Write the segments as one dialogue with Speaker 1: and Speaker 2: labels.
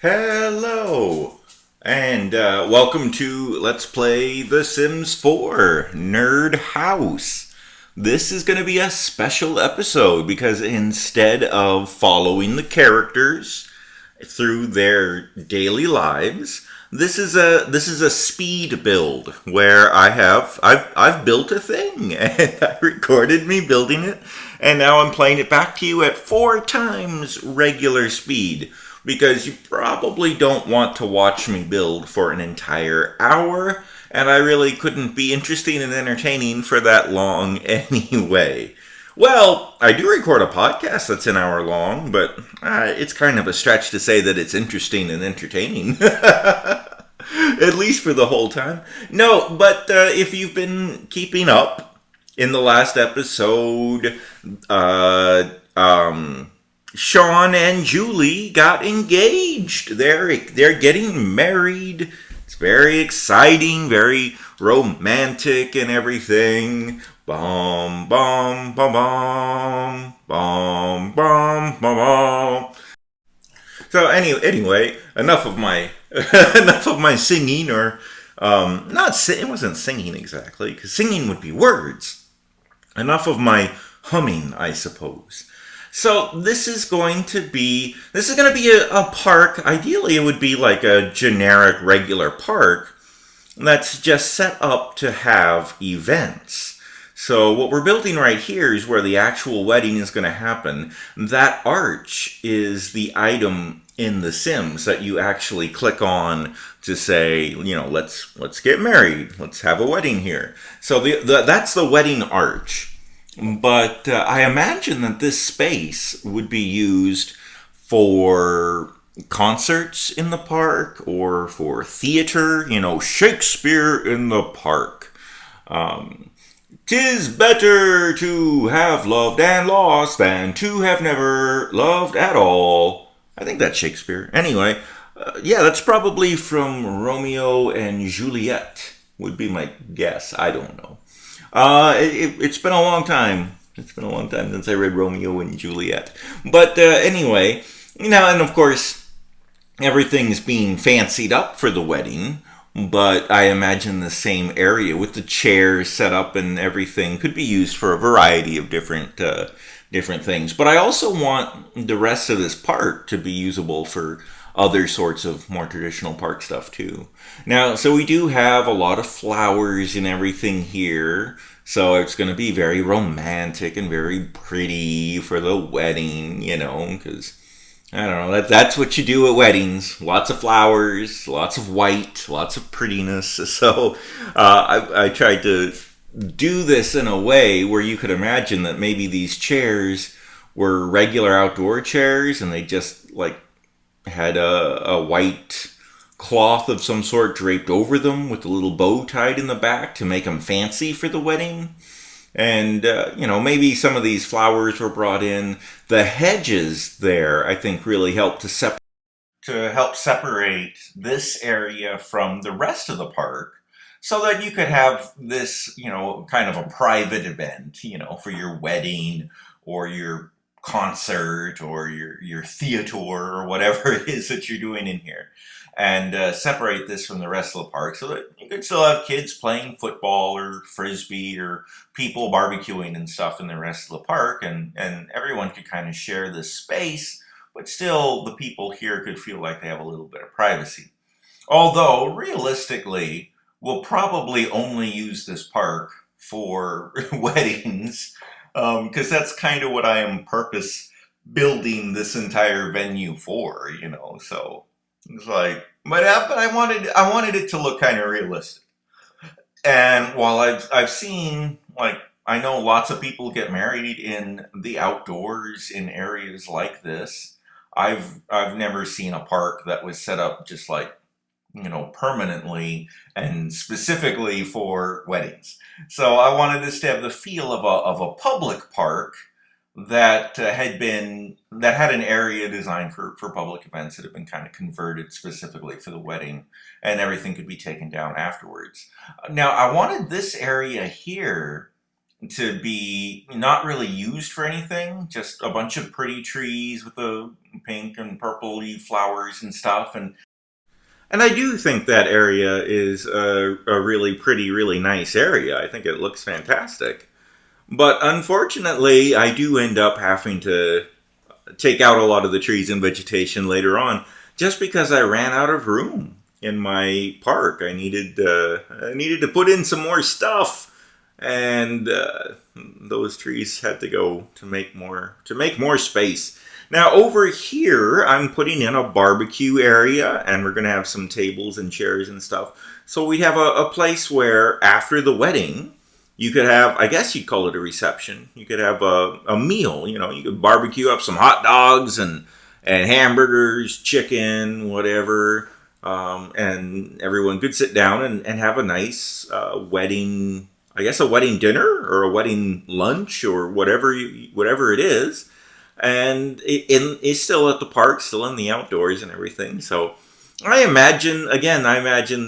Speaker 1: Hello, and welcome to Let's Play The Sims 4 Nerd House. This is going to be a special episode because instead of following the characters through their daily lives, this is a speed build where I've built a thing and I recorded me building it, and now I'm playing it back to you at 4 times regular speed because you probably don't want to watch me build for an entire hour, and I really couldn't be interesting and entertaining for that long anyway. Well, I do record a podcast that's an hour long, but it's kind of a stretch to say that it's interesting and entertaining. At least for the whole time. No, but if you've been keeping up, in the last episode, Shawn and Julie got engaged. They're getting married. It's very exciting, very romantic and everything. Bum bum bum bum bum bum bum bum. So anyway, enough of my enough of my singing, or it wasn't singing exactly, because singing would be words. Enough of my humming, I suppose. So this is going to be a park. Ideally, it would be like a generic regular park that's just set up to have events. So what we're building right here is where the actual wedding is going to happen. That arch is the item in The Sims that you actually click on to say, let's get married, let's have a wedding here. So that's the wedding arch. But I imagine that this space would be used for concerts in the park or for theater, Shakespeare in the park. 'Tis better to have loved and lost than to have never loved at all. I think that's Shakespeare. Anyway, yeah, that's probably from Romeo and Juliet, would be my guess. I don't know. It's been a long time. It's been a long time since I read Romeo and Juliet. But anyway, and of course, everything's being fancied up for the wedding. But I imagine the same area with the chairs set up and everything could be used for a variety of different things. But I also want the rest of this park to be usable for other sorts of more traditional park stuff too. Now, so we do have a lot of flowers and everything here. So it's going to be very romantic and very pretty for the wedding, because I don't know, that's what you do at weddings. Lots of flowers, lots of white, lots of prettiness. So I tried to do this in a way where you could imagine that maybe these chairs were regular outdoor chairs and they just had a white cloth of some sort draped over them with a little bow tied in the back to make them fancy for the wedding. And, maybe some of these flowers were brought in. The hedges there, I think, really helped to help separate this area from the rest of the park so that you could have this, kind of a private event, for your wedding or your concert or your theater or whatever it is that you're doing in here. And separate this from the rest of the park so that you could still have kids playing football or frisbee or people barbecuing and stuff in the rest of the park, and everyone could kind of share this space, but still the people here could feel like they have a little bit of privacy. Although, realistically, we'll probably only use this park for weddings, because that's kind of what I am purpose building this entire venue for, so... It's like, but I wanted it to look kind of realistic. And while I've seen, I know lots of people get married in the outdoors in areas like this. I've never seen a park that was set up just permanently and specifically for weddings. So I wanted this to have the feel of a public park that had an area designed for public events that had been kind of converted specifically for the wedding, and everything could be taken down afterwards. Now, I wanted this area here to be not really used for anything, just a bunch of pretty trees with the pink and purple leaf flowers and stuff. And I do think that area is a really pretty, really nice area. I think it looks fantastic. But unfortunately, I do end up having to take out a lot of the trees and vegetation later on, just because I ran out of room in my park. I needed to put in some more stuff, and those trees had to go to make more space. Now over here, I'm putting in a barbecue area, and we're going to have some tables and chairs and stuff. So we have a place where after the wedding, you could have, I guess you'd call it a reception. You could have a meal. You know, you could barbecue up some hot dogs and hamburgers, chicken, whatever, and everyone could sit down and have a nice wedding. I guess a wedding dinner or a wedding lunch or whatever it is, and it's still at the park, still in the outdoors and everything. So I imagine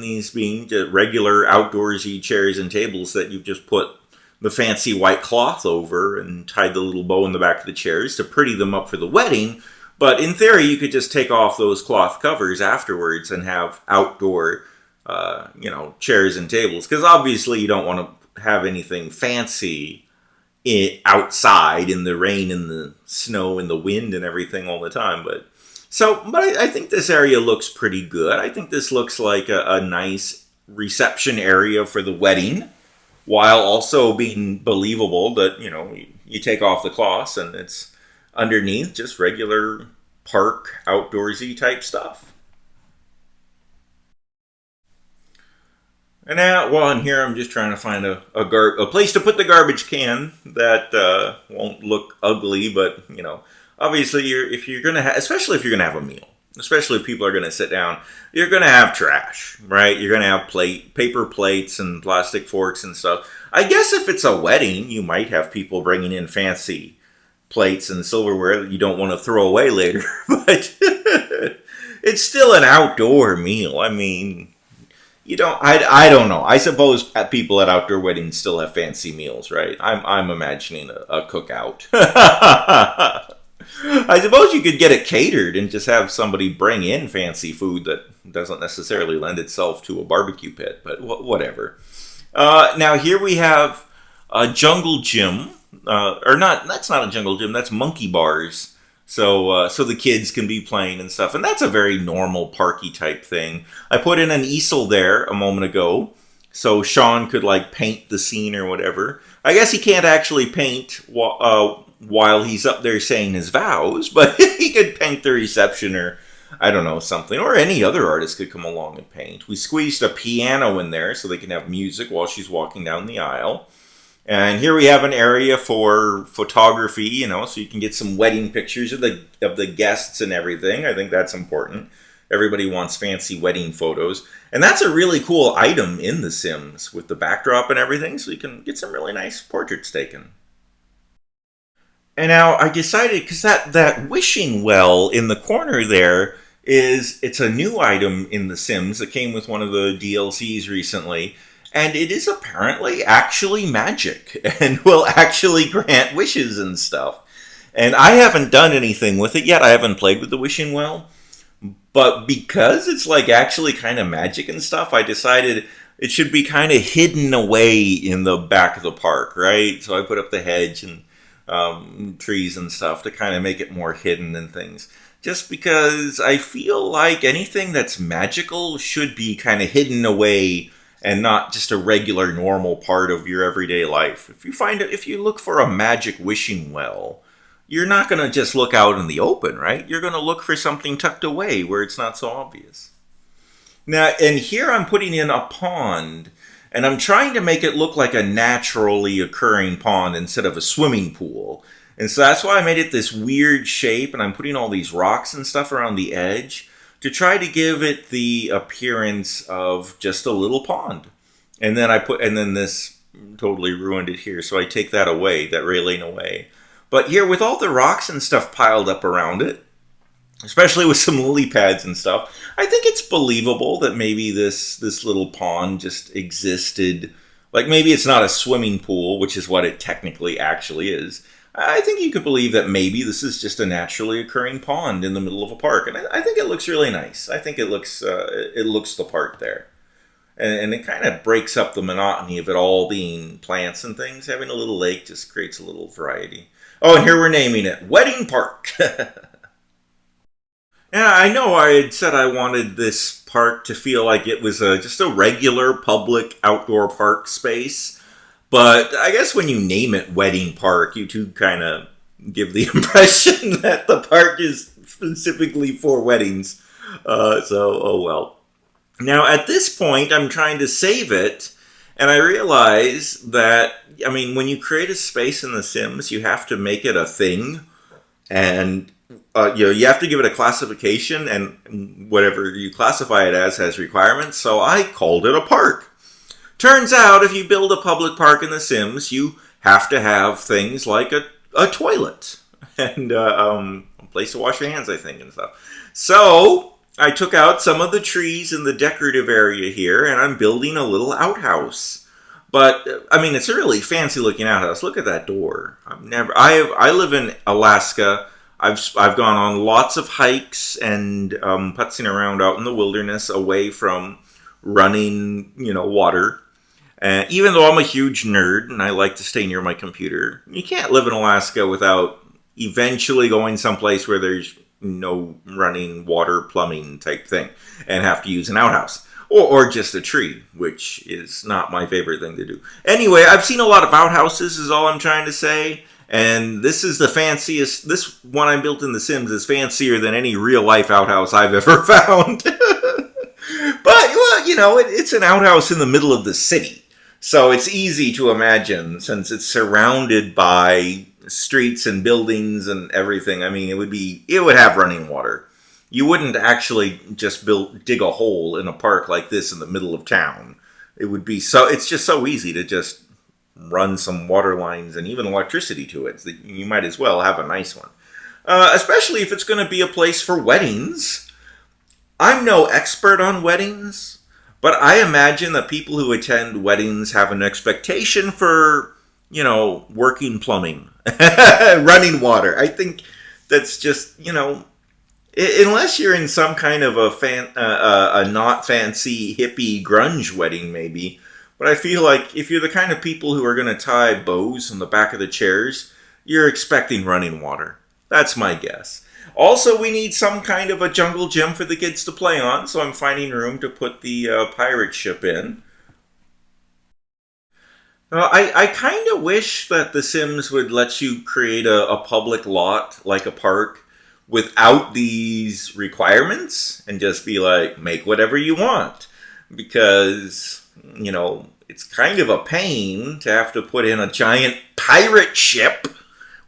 Speaker 1: these being regular outdoorsy chairs and tables that you've just put the fancy white cloth over and tied the little bow in the back of the chairs to pretty them up for the wedding. But in theory, you could just take off those cloth covers afterwards and have outdoor, chairs and tables. Because obviously, you don't want to have anything fancy outside in the rain and the snow and the wind and everything all the time. But I think this area looks pretty good. I think this looks like a nice reception area for the wedding, while also being believable that, you take off the cloths and it's underneath just regular park outdoorsy type stuff. And now, well, in here I'm just trying to find a place to put the garbage can that won't look ugly, but obviously if you're gonna especially if you're gonna have a meal, especially if people are gonna sit down, you're gonna have trash, right? You're gonna have paper plates and plastic forks and stuff. I guess if it's a wedding, you might have people bringing in fancy plates and silverware that you don't want to throw away later, but it's still an outdoor meal. I mean, I don't know. I suppose people at outdoor weddings still have fancy meals, right? I'm imagining a cookout. I suppose you could get it catered and just have somebody bring in fancy food that doesn't necessarily lend itself to a barbecue pit, but whatever. Now here we have a jungle gym, or not. That's not a jungle gym. That's monkey bars. So the kids can be playing and stuff, and that's a very normal parky type thing. I put in an easel there a moment ago, so Shawn could paint the scene or whatever. I guess he can't actually paint while he's up there saying his vows, but he could paint the reception or I don't know, something, or any other artist could come along and paint. We squeezed a piano in there so they can have music while she's walking down the aisle. And here we have an area for photography, so you can get some wedding pictures of the guests and everything. I think that's important. Everybody wants fancy wedding photos. And that's a really cool item in The Sims with the backdrop and everything, so you can get some really nice portraits taken. And now I decided, because that wishing well in the corner there it's a new item in The Sims that came with one of the DLCs recently. And it is apparently actually magic and will actually grant wishes and stuff. And I haven't done anything with it yet. I haven't played with the wishing well. But because it's actually kind of magic and stuff, I decided it should be kind of hidden away in the back of the park, right? So I put up the hedge and trees and stuff to kind of make it more hidden and things. Just because I feel like anything that's magical should be kind of hidden away and not just a regular normal part of your everyday life. If you look for a magic wishing well, you're not going to just look out in the open, right? You're going to look for something tucked away where it's not so obvious. Now, and here I'm putting in a pond, and I'm trying to make it look like a naturally occurring pond instead of a swimming pool. And so that's why I made it this weird shape, and I'm putting all these rocks and stuff around the edge to try to give it the appearance of just a little pond. And then this totally ruined it here, so I take that railing away. But here, with all the rocks and stuff piled up around it, especially with some lily pads and stuff, I think it's believable that maybe this little pond just existed Like maybe it's not a swimming pool, which is what it technically actually is. I think you could believe that maybe this is just a naturally occurring pond in the middle of a park, and I think it looks really nice. I think it looks the part there, and it kind of breaks up the monotony of it all being plants and things. Having a little lake just creates a little variety. Oh, and here we're naming it Wedding Park. Yeah, I know I had said I wanted this park to feel like it was just a regular public outdoor park space. But I guess when you name it Wedding Park, you two kind of give the impression that the park is specifically for weddings. Oh well. Now, at this point, I'm trying to save it, and I realize that, I mean, when you create a space in The Sims, you have to make it a thing. And you have to give it a classification, and whatever you classify it as has requirements. So I called it a park. Turns out, if you build a public park in The Sims, you have to have things like a toilet and a place to wash your hands, I think, and stuff. So I took out some of the trees in the decorative area here, and I'm building a little outhouse. But I mean, it's a really fancy looking outhouse. Look at that door. I live in Alaska. I've gone on lots of hikes and putzing around out in the wilderness, away from running, water. And even though I'm a huge nerd and I like to stay near my computer, you can't live in Alaska without eventually going someplace where there's no running water plumbing type thing and have to use an outhouse. Or just a tree, which is not my favorite thing to do. Anyway, I've seen a lot of outhouses is all I'm trying to say. And this is the fanciest, this one I built in The Sims is fancier than any real life outhouse I've ever found. But, well, it's an outhouse in the middle of the city. So it's easy to imagine, since it's surrounded by streets and buildings and everything. I mean, it would have running water. You wouldn't actually just dig a hole in a park like this in the middle of town. It's just so easy to just run some water lines and even electricity to it. So you might as well have a nice one. Especially if it's going to be a place for weddings. I'm no expert on weddings, but I imagine that people who attend weddings have an expectation for, working plumbing, running water. I think that's just, unless you're in some kind of a not fancy hippie grunge wedding, maybe. But I feel like if you're the kind of people who are going to tie bows on the back of the chairs, you're expecting running water. That's my guess. Also, we need some kind of a jungle gym for the kids to play on, so I'm finding room to put the pirate ship in. I kind of wish that The Sims would let you create a public lot, like a park, without these requirements, and just be like, make whatever you want. Because, it's kind of a pain to have to put in a giant pirate ship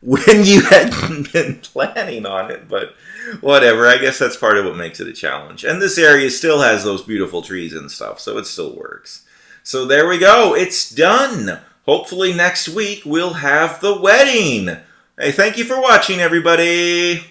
Speaker 1: when you hadn't been planning on it, but whatever. I guess that's part of what makes it a challenge. And this area still has those beautiful trees and stuff, so it still works. So there we go. It's done. Hopefully next week we'll have the wedding. Hey, thank you for watching, everybody.